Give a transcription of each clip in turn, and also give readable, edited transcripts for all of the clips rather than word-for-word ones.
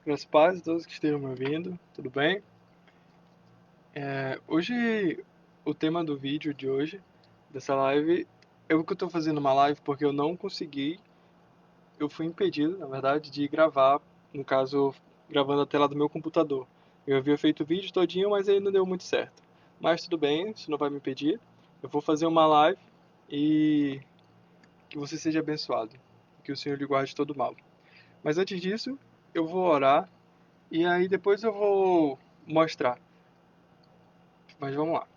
Graças a paz a todos que estejam me ouvindo, tudo bem? Hoje, o tema do vídeo de hoje, dessa live, é o que eu estou fazendo uma live porque eu não consegui, eu fui impedido, na verdade, de gravar, no caso, gravando a tela do meu computador. Eu havia feito o vídeo todinho, mas aí não deu muito certo. Mas tudo bem, isso não vai me impedir. Eu vou fazer uma live e que você seja abençoado, que o Senhor lhe guarde de todo mal. Mas antes disso, eu vou orar e aí depois eu vou mostrar. Mas vamos lá.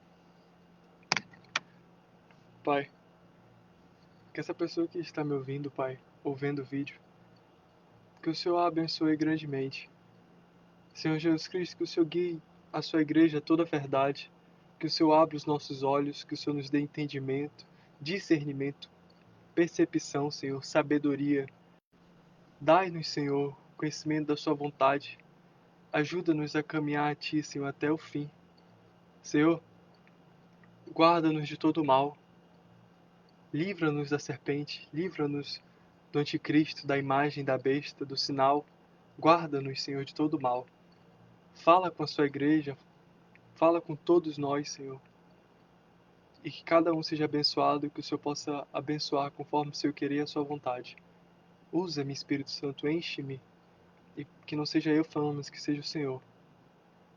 Pai, que essa pessoa que está me ouvindo, Pai, ou vendo o vídeo, que o Senhor a abençoe grandemente. Senhor Jesus Cristo, que o Senhor guie a sua igreja a toda a verdade, que o Senhor abra os nossos olhos, que o Senhor nos dê entendimento, discernimento, percepção, Senhor, sabedoria. Dai-nos, Senhor, conhecimento da sua vontade. Ajuda-nos a caminhar a Ti, Senhor, até o fim. Senhor, guarda-nos de todo mal. Livra-nos da serpente, livra-nos do anticristo, da imagem da besta, do sinal. Guarda-nos, Senhor, de todo mal. Fala com a sua igreja, fala com todos nós, Senhor. E que cada um seja abençoado e que o Senhor possa abençoar conforme o seu querer e a sua vontade. Usa-me, Espírito Santo, enche-me. E que não seja eu falando, mas que seja o Senhor.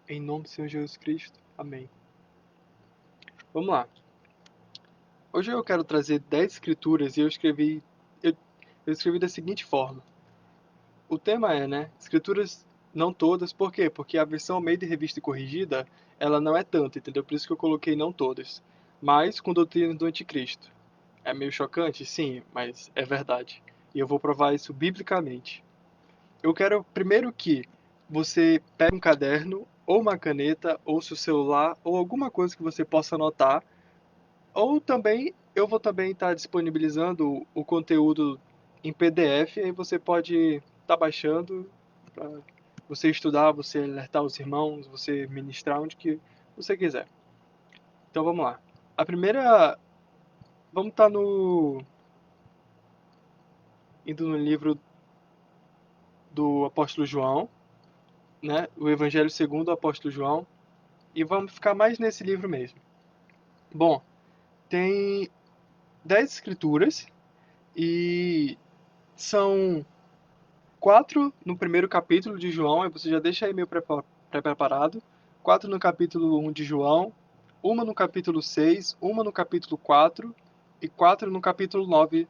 Em nome do Senhor Jesus Cristo. Amém. Vamos lá. Hoje eu quero trazer 10 escrituras e eu escrevi da seguinte forma. O tema é, né? Escrituras não todas, por quê? Porque a versão Almeida Revista e Corrigida, ela não é tanto, entendeu? Por isso que eu coloquei não todas. Mas com doutrina do anticristo. É meio chocante? Sim, mas é verdade. E eu vou provar isso biblicamente. Eu quero primeiro que você pegue um caderno, ou uma caneta, ou seu celular, ou alguma coisa que você possa anotar. Ou também, eu vou também estar disponibilizando o conteúdo em PDF, aí você pode estar baixando para você estudar, você alertar os irmãos, você ministrar onde que você quiser. Então vamos lá. A primeira, vamos estar indo no livro do apóstolo João, né? O Evangelho segundo o apóstolo João, e vamos ficar mais nesse livro mesmo. Bom, tem 10 escrituras e são 4 no primeiro capítulo de João, aí você já deixa aí meio pré-preparado. 4 no capítulo 1 de João, uma no capítulo 6, uma no capítulo 4 e 4 no capítulo 9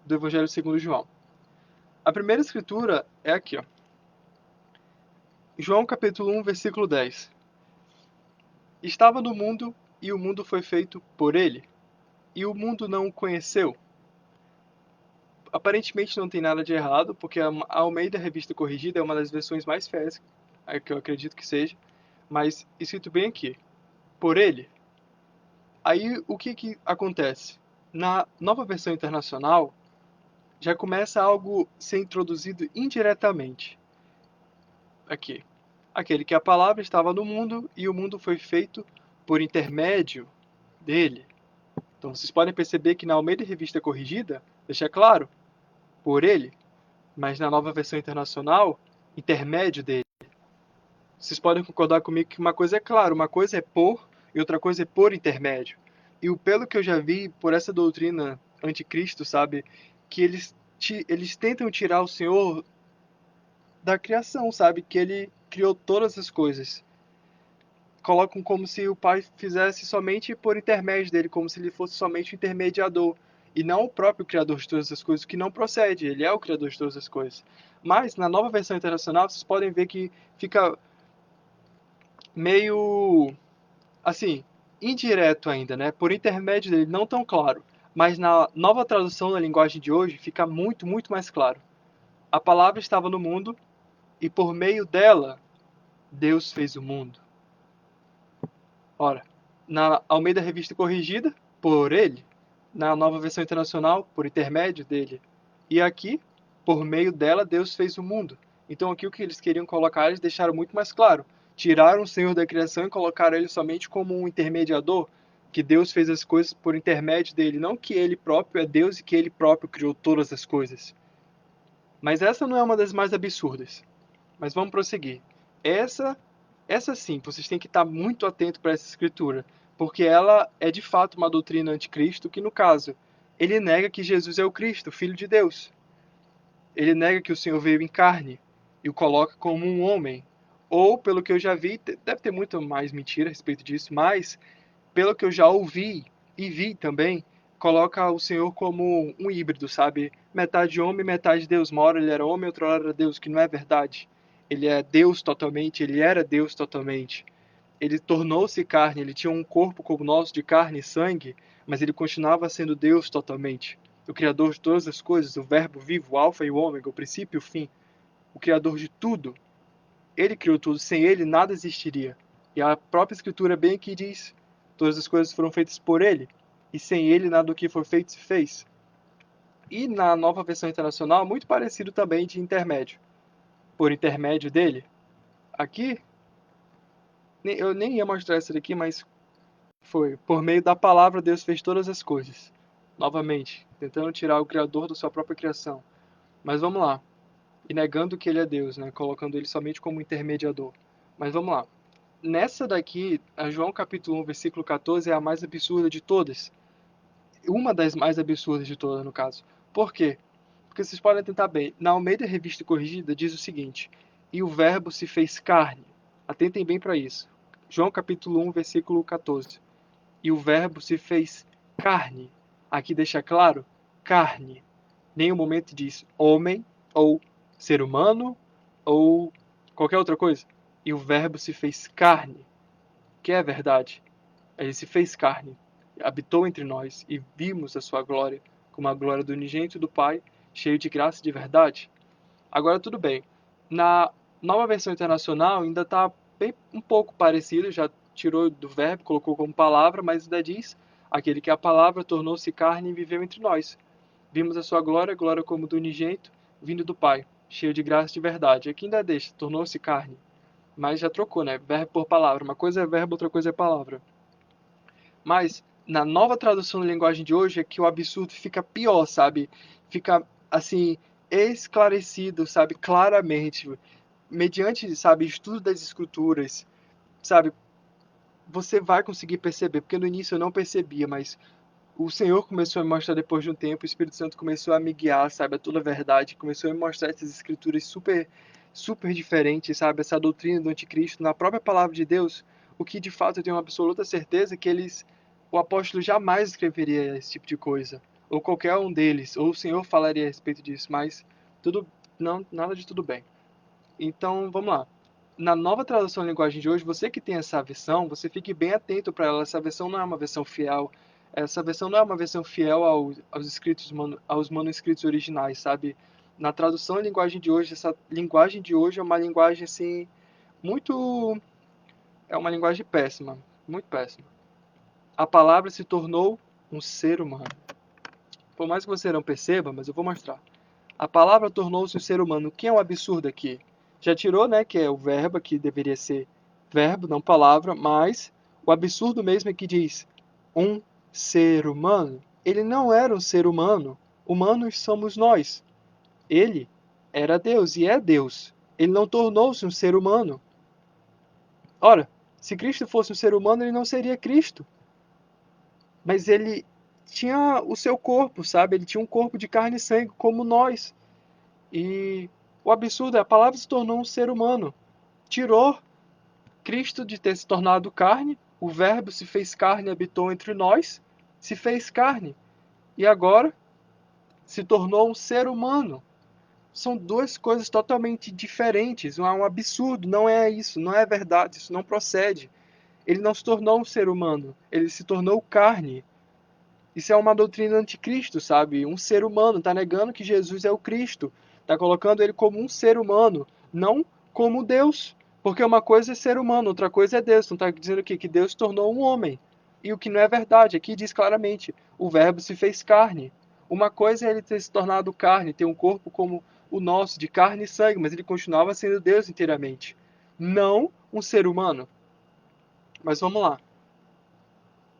do Evangelho segundo João. A primeira escritura é aqui, ó. João capítulo 1, versículo 10. Estava no mundo e o mundo foi feito por ele, e o mundo não o conheceu. Aparentemente não tem nada de errado, porque a Almeida Revista Corrigida é uma das versões mais fiéis, que eu acredito que seja, mas escrito bem aqui, por ele. Aí o que que acontece? Na nova versão internacional, já começa algo a ser introduzido indiretamente. Aqui. Aquele que a palavra estava no mundo e o mundo foi feito por intermédio dele. Então vocês podem perceber que na Almeida Revista Corrigida, deixa claro, por ele, mas na nova versão internacional, intermédio dele. Vocês podem concordar comigo que uma coisa é claro, uma coisa é por e outra coisa é por intermédio. E pelo que eu já vi por essa doutrina anticristo, sabe, que eles tentam tirar o Senhor da criação, sabe, que ele criou todas as coisas. Colocam como se o Pai fizesse somente por intermédio dele, como se ele fosse somente o intermediador e não o próprio criador de todas as coisas, o que não procede, ele é o criador de todas as coisas. Mas na nova versão internacional, vocês podem ver que fica meio assim, indireto ainda, né? Por intermédio dele, não tão claro. Mas na nova tradução na linguagem de hoje fica muito, muito mais claro. A palavra estava no mundo e por meio dela Deus fez o mundo. Ora, na Almeida Revista Corrigida, por ele, na nova versão internacional, por intermédio dele. E aqui, por meio dela, Deus fez o mundo. Então aqui o que eles queriam colocar, eles deixaram muito mais claro. Tiraram o Senhor da criação e colocaram ele somente como um intermediador, que Deus fez as coisas por intermédio dele, não que ele próprio é Deus e que ele próprio criou todas as coisas. Mas essa não é uma das mais absurdas. Mas vamos prosseguir. Essa sim, vocês têm que estar muito atento para essa escritura, porque ela é de fato uma doutrina anticristo, que no caso, ele nega que Jesus é o Cristo, Filho de Deus. Ele nega que o Senhor veio em carne e o coloca como um homem. Ou, pelo que eu já vi, deve ter muito mais mentira a respeito disso, mas, pelo que eu já ouvi e vi também, coloca o Senhor como um híbrido, sabe? Metade homem, metade Deus. Uma hora ele era homem, outra hora era Deus, que não é verdade. Ele é Deus totalmente, ele era Deus totalmente. Ele tornou-se carne, ele tinha um corpo como o nosso de carne e sangue, mas ele continuava sendo Deus totalmente. O Criador de todas as coisas, o Verbo vivo, o Alfa e o Ômega, o princípio e o fim. O Criador de tudo. Ele criou tudo, sem ele nada existiria. E a própria Escritura bem aqui diz: todas as coisas foram feitas por ele, e sem ele nada do que foi feito se fez. E na nova versão internacional, muito parecido também de intermédio. Por intermédio dele, aqui, eu nem ia mostrar essa daqui, mas foi. Por meio da palavra, Deus fez todas as coisas. Novamente, tentando tirar o Criador da sua própria criação. Mas vamos lá. E negando que ele é Deus, né? Colocando ele somente como intermediador. Mas vamos lá. Nessa daqui, a João capítulo 1, versículo 14 é a mais absurda de todas. Uma das mais absurdas de todas, no caso. Por quê? Porque vocês podem tentar bem. Na Almeida Revista Corrigida diz o seguinte: e o verbo se fez carne. Atentem bem para isso. João capítulo 1, versículo 14. E o verbo se fez carne. Aqui deixa claro, carne. Nenhum momento diz homem, ou ser humano, ou qualquer outra coisa. E o verbo se fez carne, que é verdade. Ele se fez carne, habitou entre nós, e vimos a sua glória, como a glória do unigênito do Pai, cheio de graça e de verdade. Agora tudo bem. Na nova versão internacional ainda está um pouco parecido, já tirou do verbo, colocou como palavra, mas ainda diz: aquele que a palavra tornou-se carne e viveu entre nós. Vimos a sua glória, glória como do unigênito, vindo do Pai, cheio de graça e de verdade. Aqui ainda deixa, tornou-se carne. Mas já trocou, né? Verbo por palavra. Uma coisa é verbo, outra coisa é palavra. Mas na nova tradução da linguagem de hoje é que o absurdo fica pior, sabe? Fica assim esclarecido, sabe, claramente, mediante, sabe, estudo das escrituras, sabe? Você vai conseguir perceber, porque no início eu não percebia, mas o Senhor começou a me mostrar depois de um tempo, o Espírito Santo começou a me guiar, sabe, a toda a verdade, começou a me mostrar essas escrituras super diferentes, sabe, essa doutrina do anticristo na própria palavra de Deus, o que de fato eu tenho uma absoluta certeza que o apóstolo jamais escreveria esse tipo de coisa, ou qualquer um deles, ou o Senhor falaria a respeito disso, mas tudo, não, nada de tudo bem. Então, vamos lá. Na nova tradução da linguagem de hoje, você que tem essa versão, você fique bem atento para ela. Essa versão não é uma versão fiel. Essa versão não é uma versão fiel aos escritos, aos manuscritos originais, sabe? Na tradução da linguagem de hoje, essa linguagem de hoje é uma linguagem assim muito, é uma linguagem péssima, muito péssima. A palavra se tornou um ser humano. Por mais que você não perceba, mas eu vou mostrar. A palavra tornou-se um ser humano. O que é um absurdo aqui? Já tirou, né, que é o verbo, que deveria ser verbo, não palavra, mas o absurdo mesmo é que diz um ser humano. Ele não era um ser humano. Humanos somos nós. Ele era Deus e é Deus. Ele não tornou-se um ser humano. Ora, se Cristo fosse um ser humano, ele não seria Cristo. Mas ele tinha o seu corpo, sabe? Ele tinha um corpo de carne e sangue como nós. E o absurdo é a palavra se tornou um ser humano. Tirou Cristo de ter se tornado carne, o verbo se fez carne e habitou entre nós, se fez carne e agora se tornou um ser humano. São duas coisas totalmente diferentes, é um absurdo, não é isso, não é verdade, isso não procede. Ele não se tornou um ser humano, ele se tornou carne. Isso é uma doutrina anticristo, sabe? Um ser humano está negando que Jesus é o Cristo, está colocando ele como um ser humano, não como Deus. Porque uma coisa é ser humano, outra coisa é Deus. Não está dizendo aqui que Deus se tornou um homem. E o que não é verdade, aqui diz claramente: o Verbo se fez carne. Uma coisa é ele ter se tornado carne, ter um corpo como o nosso, de carne e sangue, mas ele continuava sendo Deus inteiramente, não um ser humano. Mas vamos lá.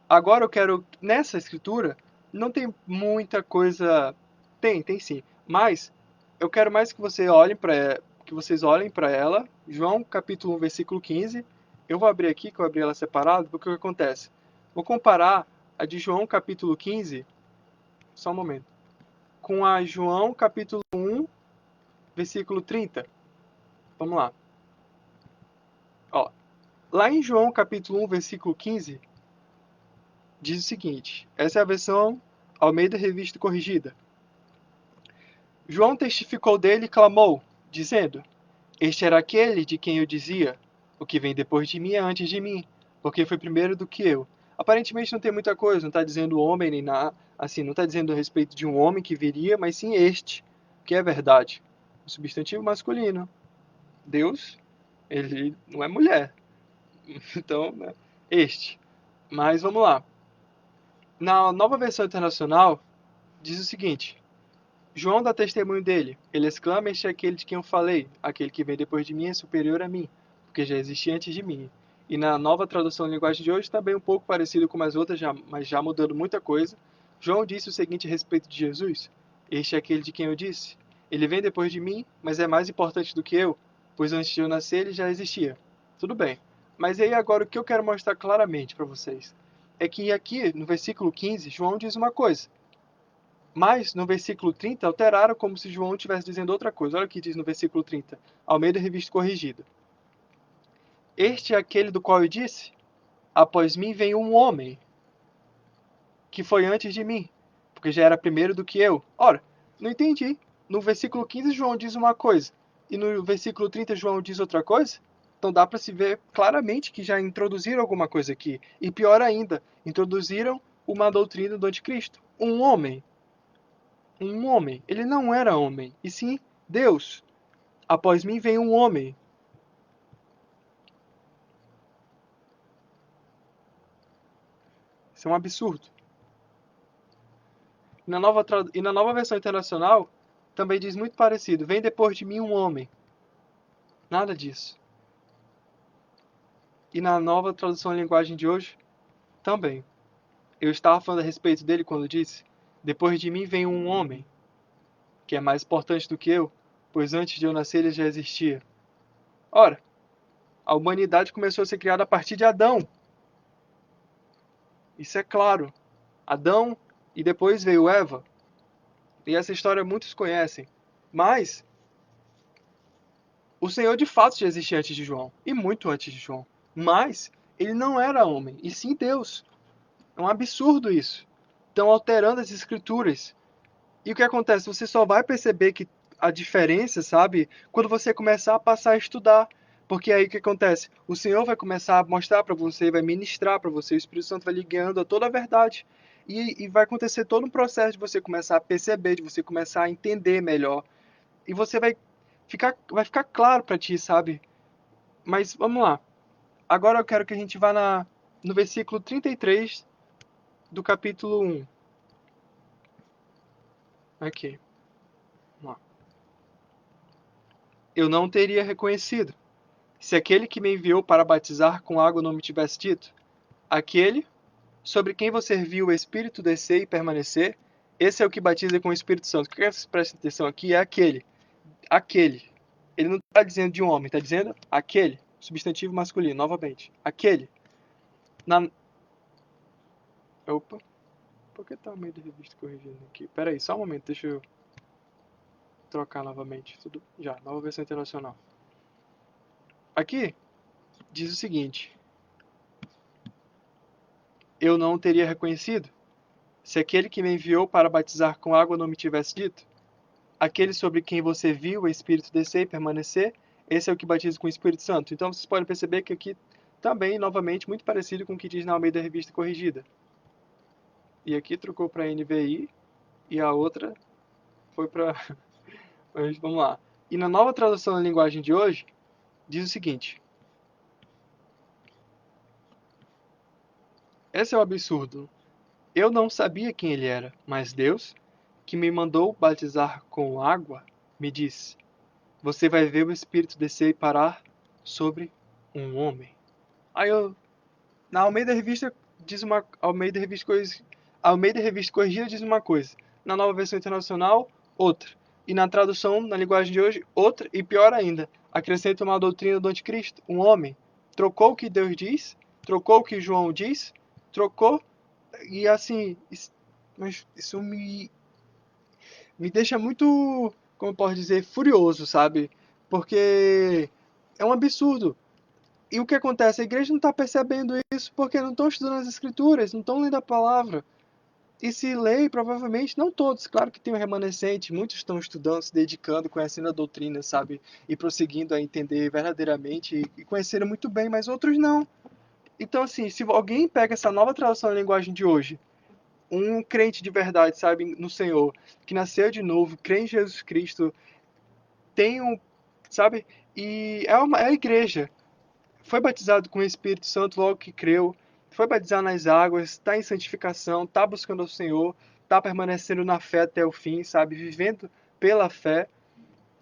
Agora eu quero, nessa escritura, não tem muita coisa. Tem sim. Mas eu quero mais que você olhe para. Que que vocês olhem para ela. João capítulo 1, versículo 15. Eu vou abrir aqui, que eu abri ela separado, porque o que acontece? Vou comparar a de João capítulo 15, só um momento, com a João capítulo 1, versículo 30. Vamos lá. Ó, lá em João capítulo 1, versículo 15, diz o seguinte. Essa é a versão Almeida Revista Corrigida. João testificou dele e clamou, dizendo: Este era aquele de quem eu dizia: O que vem depois de mim é antes de mim, porque foi primeiro do que eu. Aparentemente não tem muita coisa, não está dizendo homem nem nada, assim, não está dizendo a respeito de um homem que viria, mas sim este, que é verdade. O substantivo masculino. Deus, ele não é mulher. Então, né, este. Mas vamos lá. Na nova versão internacional, diz o seguinte: João dá testemunho dele. Ele exclama: Este é aquele de quem eu falei. Aquele que vem depois de mim é superior a mim, porque já existia antes de mim. E na nova tradução da linguagem de hoje, também um pouco parecido com as outras, mas já mudando muita coisa. João disse o seguinte a respeito de Jesus: Este é aquele de quem eu disse. Ele vem depois de mim, mas é mais importante do que eu, pois antes de eu nascer ele já existia. Tudo bem. Mas aí agora o que eu quero mostrar claramente para vocês é que aqui no versículo 15, João diz uma coisa. Mas, no versículo 30, alteraram como se João estivesse dizendo outra coisa. Olha o que diz no versículo 30. Almeida Revista Corrigida. Este é aquele do qual eu disse: Após mim vem um homem, que foi antes de mim, porque já era primeiro do que eu. Ora, não entendi. No versículo 15, João diz uma coisa. E no versículo 30, João diz outra coisa? Então dá para se ver claramente que já introduziram alguma coisa aqui. E pior ainda, introduziram uma doutrina do anticristo. Um homem. Um homem. Ele não era homem, e sim Deus. Após mim vem um homem. Isso é um absurdo. E na nova versão internacional, também diz muito parecido. Vem depois de mim um homem. Nada disso. E na nova tradução em linguagem de hoje, também. Eu estava falando a respeito dele quando disse: Depois de mim vem um homem, que é mais importante do que eu, pois antes de eu nascer ele já existia. Ora, a humanidade começou a ser criada a partir de Adão. Isso é claro. Adão e depois veio Eva. E essa história muitos conhecem. Mas o Senhor de fato já existia antes de João, e muito antes de João. Mas ele não era homem, e sim Deus. É um absurdo isso. Estão alterando as escrituras. E o que acontece? Você só vai perceber que a diferença, sabe, quando você começar a passar a estudar. Porque aí o que acontece? O Senhor vai começar a mostrar para você, vai ministrar para você, o Espírito Santo vai lhe guiando a toda a verdade. E vai acontecer todo um processo de você começar a perceber, de você começar a entender melhor. E você vai ficar claro para ti, sabe? Mas vamos lá. Agora eu quero que a gente vá no versículo 33 do capítulo 1. Aqui. Vamos lá. Eu não teria reconhecido, se aquele que me enviou para batizar com água não me tivesse dito: Aquele sobre quem você viu o Espírito descer e permanecer, esse é o que batiza com o Espírito Santo. O que você presta atenção aqui é aquele. Aquele. Ele não está dizendo de um homem, está dizendo aquele. Substantivo masculino, novamente. Aquele. Na... Opa. Por que tá o meio da revista corrigindo aqui? Pera aí, só um momento, deixa eu trocar novamente. Tudo já, nova versão internacional. Aqui diz o seguinte: Eu não o teria reconhecido se aquele que me enviou para batizar com água não me tivesse dito: Aquele sobre quem você viu o Espírito descer e permanecer, esse é o que batiza com o Espírito Santo. Então vocês podem perceber que aqui também, novamente, muito parecido com o que diz na Almeida Revista Corrigida. E aqui trocou para NVI e a outra foi para... Mas vamos lá. E na nova tradução da linguagem de hoje, diz o seguinte: Esse é o absurdo. Eu não sabia quem ele era, mas Deus, que me mandou batizar com água, me disse: Você vai ver o Espírito descer e parar sobre um homem. Aí eu, na Almeida Revista diz uma Almeida Revista Corrigida diz uma coisa, na nova versão internacional outra. E na tradução, na linguagem de hoje, outra e pior ainda, acrescenta uma doutrina do anticristo, um homem. Trocou o que Deus diz, trocou o que João diz, trocou, e assim, mas isso me deixa muito, como eu posso dizer, furioso, sabe? Porque é um absurdo. E o que acontece? A igreja não está percebendo isso porque não estão estudando as escrituras, não estão lendo a palavra. E se lê, provavelmente, não todos, claro que tem um remanescente, muitos estão estudando, se dedicando, conhecendo a doutrina, sabe? E prosseguindo a entender verdadeiramente e conheceram muito bem, mas outros não. Então, assim, se alguém pega essa nova tradução da linguagem de hoje, um crente de verdade, sabe, no Senhor, que nasceu de novo, crê em Jesus Cristo, tem um, sabe? E é a igreja. Foi batizado com o Espírito Santo logo que creu, foi batizado nas águas, está em santificação, está buscando o Senhor, está permanecendo na fé até o fim, sabe? Vivendo pela fé.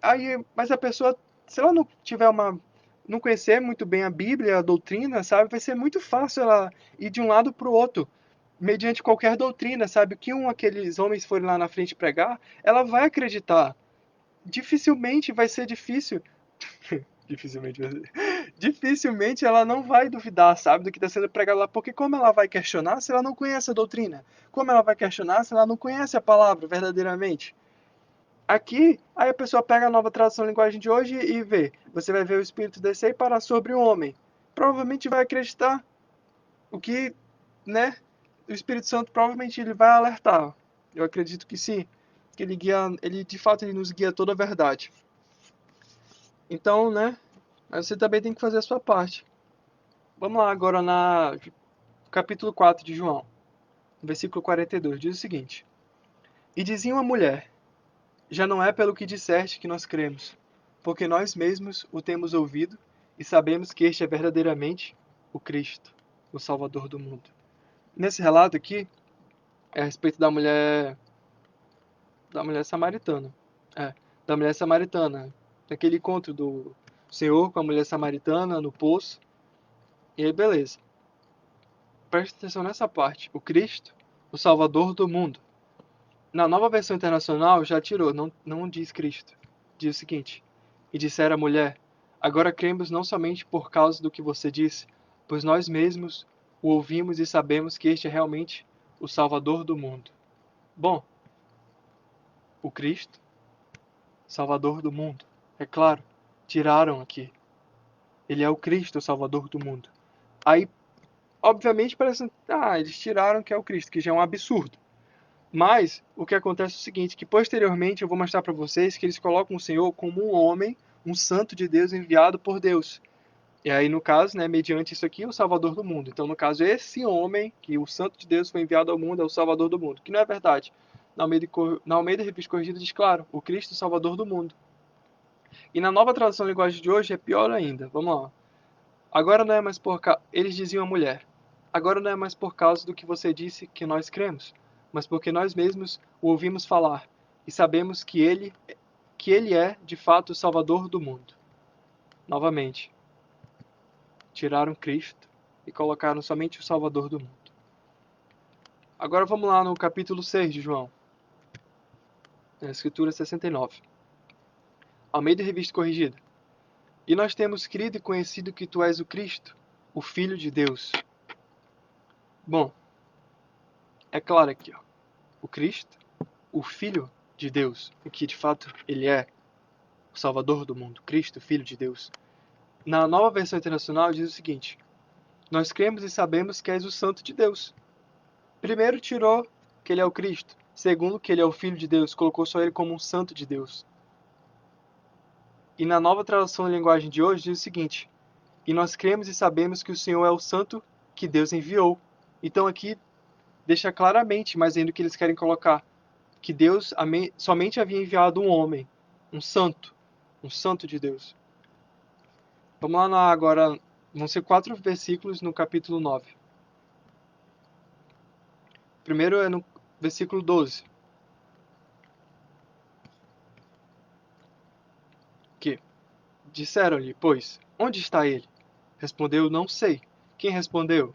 Aí, mas a pessoa, se ela não tiver não conhecer muito bem a Bíblia, a doutrina, sabe? Vai ser muito fácil ela ir de um lado para o outro, mediante qualquer doutrina, sabe? O que aqueles homens forem lá na frente pregar, ela vai acreditar. Dificilmente vai ser difícil. Dificilmente vai ser. Dificilmente ela não vai duvidar, sabe, do que está sendo pregado lá, porque como ela vai questionar se ela não conhece a doutrina? Como ela vai questionar se ela não conhece a palavra verdadeiramente? Aqui, aí a pessoa pega a nova tradução da linguagem de hoje e vê. Você vai ver o Espírito descer e parar sobre o homem. Provavelmente vai acreditar. O que, né? O Espírito Santo provavelmente ele vai alertar. Eu acredito que sim. Que ele guia, ele de fato ele nos guia a toda a verdade. Então, né? Você também tem que fazer a sua parte. Vamos lá agora na capítulo 4 de João, versículo 42, diz o seguinte: E dizia uma mulher: Já não é pelo que disseste que nós cremos, porque nós mesmos o temos ouvido e sabemos que este é verdadeiramente o Cristo, o Salvador do mundo. Nesse relato aqui é a respeito da mulher samaritana. É, da mulher samaritana, daquele encontro do Senhor com a mulher samaritana no poço. E aí, beleza. Preste atenção nessa parte. O Cristo, o Salvador do mundo. Na nova versão internacional já tirou, não diz Cristo. Diz o seguinte: E dissera a mulher: Agora cremos não somente por causa do que você disse, pois nós mesmos o ouvimos e sabemos que este é realmente o Salvador do mundo. Bom, o Cristo, Salvador do mundo. É claro, tiraram aqui. Ele é o Cristo, o Salvador do mundo. Aí, obviamente, parece, eles tiraram que é o Cristo, que já é um absurdo. Mas o que acontece é o seguinte, que posteriormente eu vou mostrar para vocês que eles colocam o Senhor como um homem, um santo de Deus enviado por Deus. E aí, no caso, né, mediante isso aqui, o Salvador do mundo. Então, no caso, esse homem, que o santo de Deus foi enviado ao mundo, é o Salvador do mundo. Que não é verdade. Na Almeida Revista Corrigida diz claro, o Cristo, o Salvador do mundo. E na nova tradução da linguagem de hoje é pior ainda. Vamos lá. Agora não é mais Eles diziam à mulher: Agora não é mais por causa do que você disse que nós cremos, mas porque nós mesmos o ouvimos falar e sabemos que ele é, de fato, o Salvador do mundo. Novamente, tiraram Cristo e colocaram somente o Salvador do mundo. Agora vamos lá no capítulo 6 de João, na Escritura 69. Almeida Revista Corrigida. E nós temos crido e conhecido que tu és o Cristo, o Filho de Deus. Bom, é claro aqui, ó. O Cristo, o Filho de Deus, o que de fato ele é, o Salvador do mundo, Cristo, Filho de Deus. Na nova versão internacional diz o seguinte: Nós cremos e sabemos que és o Santo de Deus. Primeiro tirou que ele é o Cristo. Segundo, que ele é o Filho de Deus, colocou só ele como um Santo de Deus. E na nova tradução da linguagem de hoje diz o seguinte: E nós cremos e sabemos que o Senhor é o Santo que Deus enviou. Então aqui deixa claramente, mais ainda o que eles querem colocar, que Deus somente havia enviado um homem, um santo de Deus. Vamos lá agora, vão ser 4 versículos no capítulo 9. Primeiro é no versículo 12. Que disseram-lhe, pois, onde está ele? Respondeu, não sei. Quem respondeu?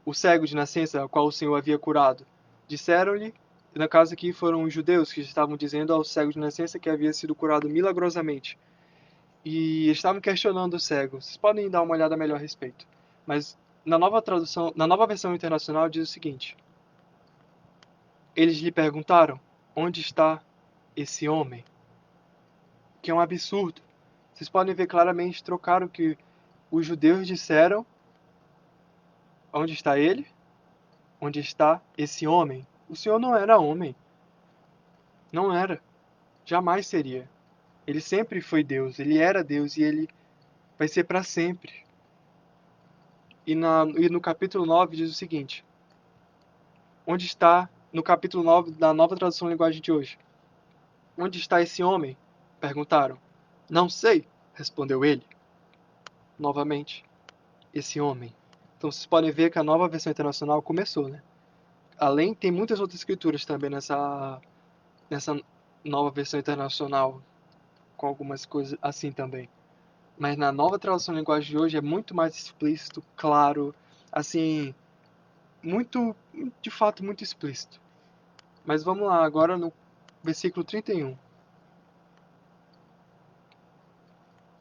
O cego de nascença, ao qual o Senhor havia curado. Disseram-lhe No caso aqui foram os judeus que estavam dizendo ao cego de nascença que havia sido curado milagrosamente. E estavam questionando o cego. Vocês podem dar uma olhada melhor a respeito. Mas na nova tradução, na nova versão internacional diz o seguinte: eles lhe perguntaram: onde está esse homem? Que é um absurdo. Vocês podem ver claramente, trocaram o que os judeus disseram: onde está ele? Onde está esse homem? O Senhor não era homem. Não era. Jamais seria. Ele sempre foi Deus. Ele era Deus e ele vai ser para sempre. E no capítulo 9 diz o seguinte: onde está, no capítulo 9 da nova tradução da linguagem de hoje, onde está esse homem? Perguntaram. Não sei, respondeu ele. Novamente, esse homem. Então vocês podem ver que a nova versão internacional começou, né? Além, tem muitas outras escrituras também nessa nova versão internacional, com algumas coisas assim também. Mas na nova tradução da linguagem de hoje é muito mais explícito, claro, assim, muito, de fato, muito explícito. Mas vamos lá, agora no versículo 31.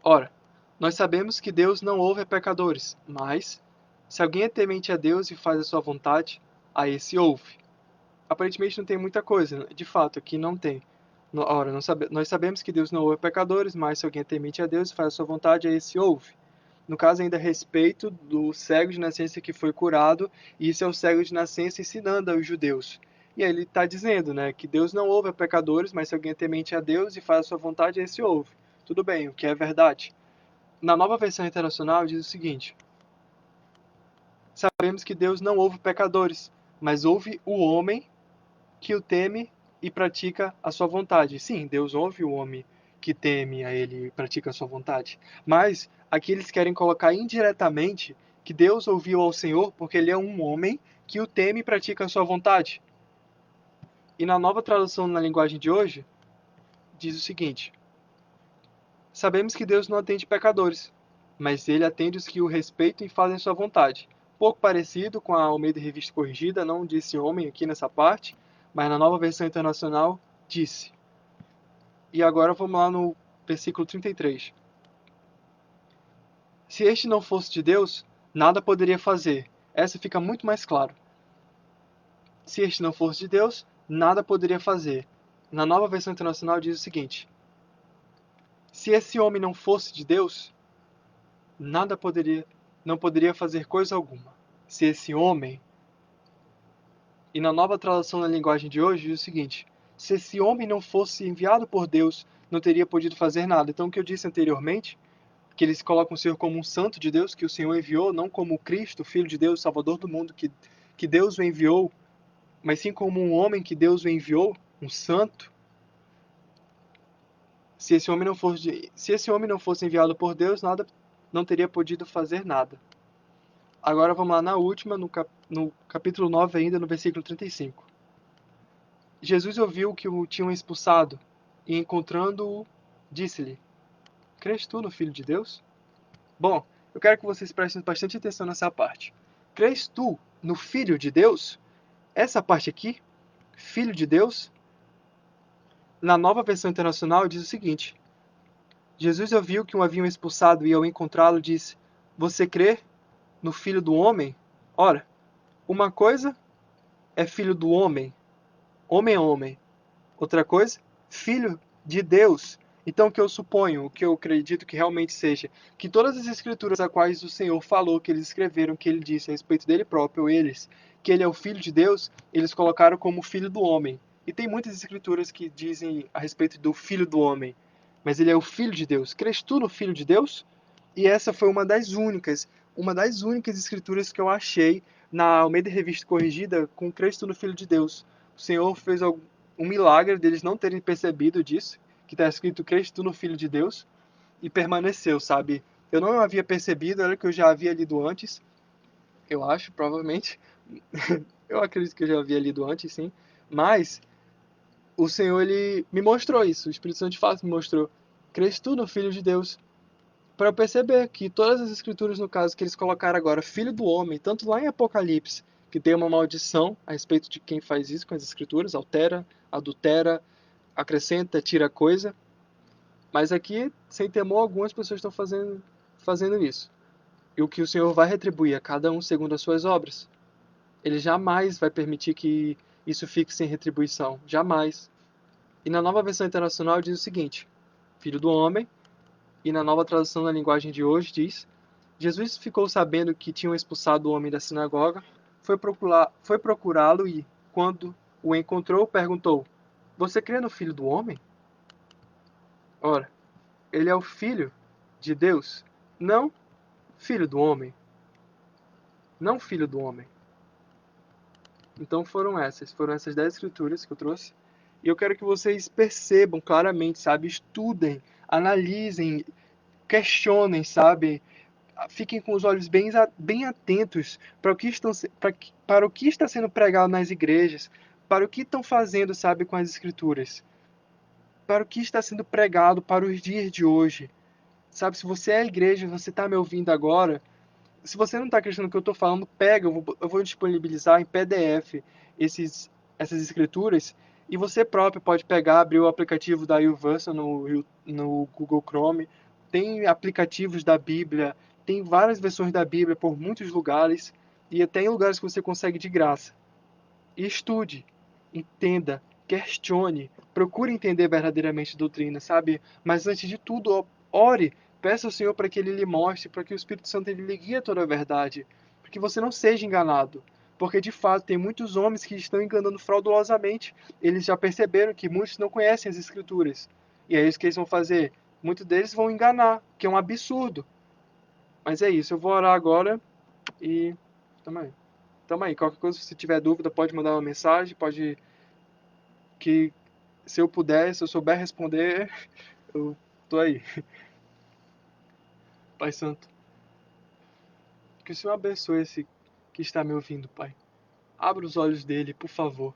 Ora, nós sabemos que Deus não ouve a pecadores, mas, se alguém é temente a Deus e faz a sua vontade, a esse ouve. Aparentemente não tem muita coisa, de fato, aqui não tem. Ora, nós sabemos que Deus não ouve pecadores, mas se alguém é temente a Deus e faz a sua vontade, a esse ouve. No caso ainda a respeito do cego de nascença que foi curado, e isso é o cego de nascença ensinando aos judeus. E aí ele está dizendo, né, que Deus não ouve a pecadores, mas se alguém é temente a Deus e faz a sua vontade, esse ouve. Tudo bem, o que é verdade. Na nova versão internacional diz o seguinte: sabemos que Deus não ouve pecadores, mas ouve o homem que o teme e pratica a sua vontade. Sim, Deus ouve o homem que teme a ele e pratica a sua vontade. Mas aqui eles querem colocar indiretamente que Deus ouviu ao Senhor porque ele é um homem que o teme e pratica a sua vontade. E na nova tradução na linguagem de hoje, diz o seguinte: sabemos que Deus não atende pecadores, mas ele atende os que o respeitam e fazem sua vontade. Pouco parecido com a Almeida Revista Corrigida, não disse homem aqui nessa parte, mas na nova versão internacional disse. E agora vamos lá no versículo 33. Se este não fosse de Deus, nada poderia fazer. Essa fica muito mais claro. Se este não fosse de Deus, nada poderia fazer. Na nova versão internacional diz o seguinte: se esse homem não fosse de Deus, nada poderia, não poderia fazer coisa alguma. Se esse homem, e na nova tradução na linguagem de hoje diz o seguinte: se esse homem não fosse enviado por Deus, não teria podido fazer nada. Então o que eu disse anteriormente, que eles colocam o Senhor como um santo de Deus, que o Senhor enviou, não como Cristo, Filho de Deus, Salvador do mundo, que Deus o enviou, mas sim como um homem que Deus o enviou, um santo. Se esse homem não fosse enviado por Deus, nada, não teria podido fazer nada. Agora vamos lá na última, no capítulo 9 ainda, no versículo 35. Jesus ouviu que o tinham expulsado, e encontrando-o, disse-lhe: crês tu no Filho de Deus? Bom, eu quero que vocês prestem bastante atenção nessa parte. Crês tu no Filho de Deus? Essa parte aqui, Filho de Deus, na nova versão internacional diz o seguinte: Jesus ouviu que o haviam expulsado e ao encontrá-lo disse: você crê no Filho do Homem? Ora, uma coisa é filho do homem, homem é homem. Outra coisa, filho de Deus. Então, o que eu suponho, o que eu acredito que realmente seja, que todas as escrituras a quais o Senhor falou, que eles escreveram, que ele disse a respeito dele próprio, que ele é o Filho de Deus, eles colocaram como Filho do Homem. E tem muitas escrituras que dizem a respeito do Filho do Homem, mas ele é o Filho de Deus. Crês tu no Filho de Deus? E essa foi uma das únicas escrituras que eu achei na Almeida Revista Corrigida com crês tu no Filho de Deus. O Senhor fez um milagre deles não terem percebido disso, que está escrito crês tu no Filho de Deus, e permaneceu, sabe? Eu não havia percebido, era que eu já havia lido antes, eu acho, provavelmente. Eu acredito que eu já havia lido antes, sim. Mas o Senhor, ele me mostrou isso. O Espírito Santo de fato me mostrou. Crês tu no Filho de Deus? Para eu perceber que todas as escrituras, no caso, que eles colocaram agora, Filho do Homem, tanto lá em Apocalipse, que tem uma maldição a respeito de quem faz isso com as escrituras, altera, adultera, acrescenta, tira coisa. Mas aqui, sem temor algum, as pessoas estão fazendo isso. E o que o Senhor vai retribuir a cada um segundo as suas obras. Ele jamais vai permitir que isso fique sem retribuição. Jamais. E na nova versão internacional diz o seguinte: Filho do homem, e na nova tradução na linguagem de hoje diz: Jesus ficou sabendo que tinham expulsado o homem da sinagoga, foi procurá-lo e, quando o encontrou, perguntou: Você crê no Filho do homem? Ora, ele é o Filho de Deus, não Filho do homem. Não Filho do homem. Então foram essas 10 escrituras que eu trouxe. E eu quero que vocês percebam claramente, sabe? Estudem, analisem, questionem, sabe? Fiquem com os olhos bem atentos para o que está sendo pregado nas igrejas, para o que estão fazendo, sabe, com as escrituras, para o que está sendo pregado para os dias de hoje. Sabe, se você é a igreja, você está me ouvindo agora, se você não está acreditando no que eu estou falando, pega, eu vou disponibilizar em PDF essas escrituras, e você próprio pode pegar, abrir o aplicativo da YouVersion no Google Chrome. Tem aplicativos da Bíblia, tem várias versões da Bíblia por muitos lugares, e até em lugares que você consegue de graça. E estude, entenda, questione, procure entender verdadeiramente a doutrina, sabe? Mas antes de tudo, ore, peça ao Senhor para que Ele lhe mostre, para que o Espírito Santo lhe guie a toda a verdade, para que você não seja enganado. Porque de fato tem muitos homens que estão enganando fraudulosamente. Eles já perceberam que muitos não conhecem as Escrituras. E é isso que eles vão fazer. Muitos deles vão enganar, que é um absurdo. Mas é isso, eu vou orar agora e tamo aí. Qualquer coisa, se tiver dúvida, pode mandar uma mensagem, pode que se eu puder, se eu souber responder, eu tô aí. Pai Santo, que o Senhor abençoe esse que está me ouvindo, Pai. Abra os olhos dele, por favor.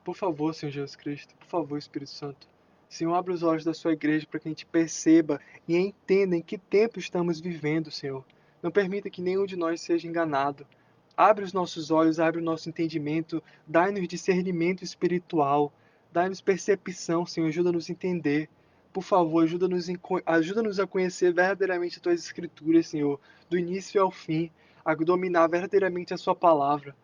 Por favor, Senhor Jesus Cristo. Por favor, Espírito Santo. Senhor, abre os olhos da sua igreja para que a gente perceba e entenda em que tempo estamos vivendo, Senhor. Não permita que nenhum de nós seja enganado. Abre os nossos olhos, abre o nosso entendimento, dai-nos discernimento espiritual, dai-nos percepção, Senhor, ajuda-nos a entender. Por favor, ajuda-nos a conhecer verdadeiramente as tuas escrituras, Senhor, do início ao fim, a dominar verdadeiramente a sua palavra.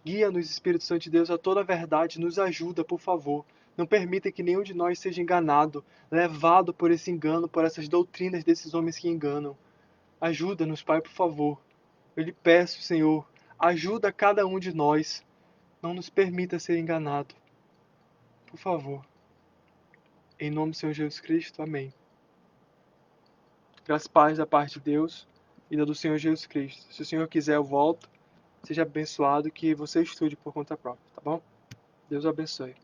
Guia-nos, Espírito Santo de Deus, a toda a verdade, nos ajuda, por favor. Não permita que nenhum de nós seja enganado, levado por esse engano, por essas doutrinas desses homens que enganam. Ajuda-nos, Pai, por favor. Eu lhe peço, Senhor, ajuda cada um de nós. Não nos permita ser enganado. Por favor. Em nome do Senhor Jesus Cristo. Amém. Graças e paz da parte de Deus e da do Senhor Jesus Cristo. Se o Senhor quiser, eu volto. Seja abençoado, que você estude por conta própria, tá bom? Deus abençoe.